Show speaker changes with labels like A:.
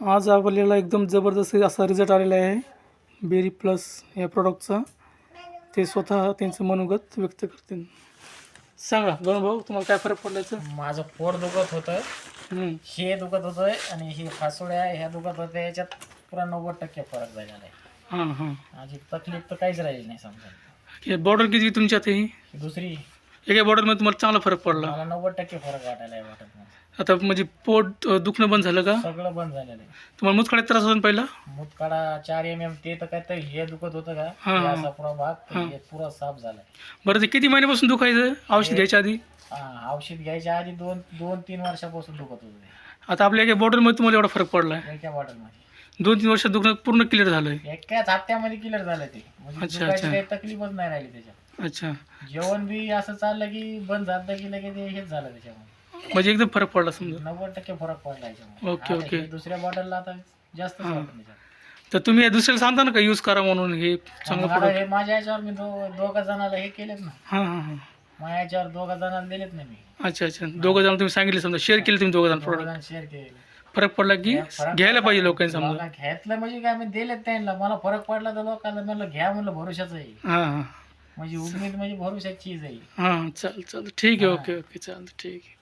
A: आज आपल्याला एकदम जबरदस्त असा रिझल्ट आलेला आहे बेरी प्लस या प्रॉडक्टचा. ते स्वतः त्यांचं मनोगत व्यक्त करतील. सांगा गण भाऊ, तुम्हाला काय फरक पडलायचं?
B: माझं पोट दुखत होतं, हे दुखत होतं आणि हे फासोड्या ह्या दुखत होत्या. याच्यात पुरा 90% फरक झालेला आहे.
A: हां हां.
B: माझी तकलीफ तर काहीच राहिली नाही समजा.
A: हे बॉर्डर किती तुमच्यात? ही
B: दुसरी
A: एका बॉर्डरमध्ये तुम्हाला चांगला फरक पडला.
B: मला 90% फरक वाटायला आहे. वाटत नाही
A: आता म्हणजे पोट दुखणं बंद झालं का?
B: सगळं बंद झालेलं आहे.
A: तुम्हाला मुतखड्यात त्रास होता पहिला?
B: मुतखडा 4 mm ते तर काय तर हे दुखत होतं का,
A: हां,
B: हे
A: हां.
B: असा पुरा भाग तर हे पुरा साफ झालाय.
A: बरं, ते किती महिन्यापासून दुखायचं औषध घ्यायच्या आधी?
B: औषध घ्यायच्या आधी 2-3 वर्षापासून दुखत होतं ते.
A: आता आपल्या एका बॉर्डरमध्ये तुम्हाला एवढा फरक पडला आहे?
B: एका बॉटलमध्ये
A: 2-3 वर्षात दुखणं पूर्ण क्लिअर झालंय?
B: एकाच हप्त्यामध्ये क्लिअर झालं ते. म्हणजे
A: अच्छा,
B: दुखायची
A: अच्छा.
B: काही तकलीफच नाही राहिली त्याच्यात.
A: अच्छा,
B: जेवण बी असं चाललं की बंद झालं की लगेच हेच झालं त्याच्यामध्ये.
A: म्हणजे एकदम फरक पडला समजा.
B: 90% फरक पडला याच्यामध्ये.
A: ओके,
B: आता
A: ओके.
B: हे दुसऱ्या बॉटलला आता जास्त त्याच्यात.
A: तर तुम्ही दुसऱ्याला सांगता ना का यूज करा म्हणून? हे चांगलं
B: मला
A: प्रोडक्ट.
B: हे माझ्या याच्यावर मी दोघा जणाला हे केलेत ना.
A: हां हां हां.
B: माझ्या याच्यावर 2 जणांना दिलेत ना मी.
A: अच्छा अच्छा. दोघं जण तुम्ही सांगितले समजा, शेअर केले तुम्ही दोघं जण प्रोडक्ट.
B: शेअर केले.
A: फरक पडला की घ्यायला पाहिजे लोकांनी समजा.
B: लोकांना घेतलं म्हणजे काय, मी दिलेत त्यांना. मला फरक पडला तर लोकांना म्हणलं घ्या, म्हणलं भरोशाचं आहे.
A: हां हां
B: म्हणजे उम्मीद म्हणजे भरोशाची चीज आहे.
A: हां. चालेल चालेल, ठीक आहे. ओके ओके, चालेल, ठीक आहे.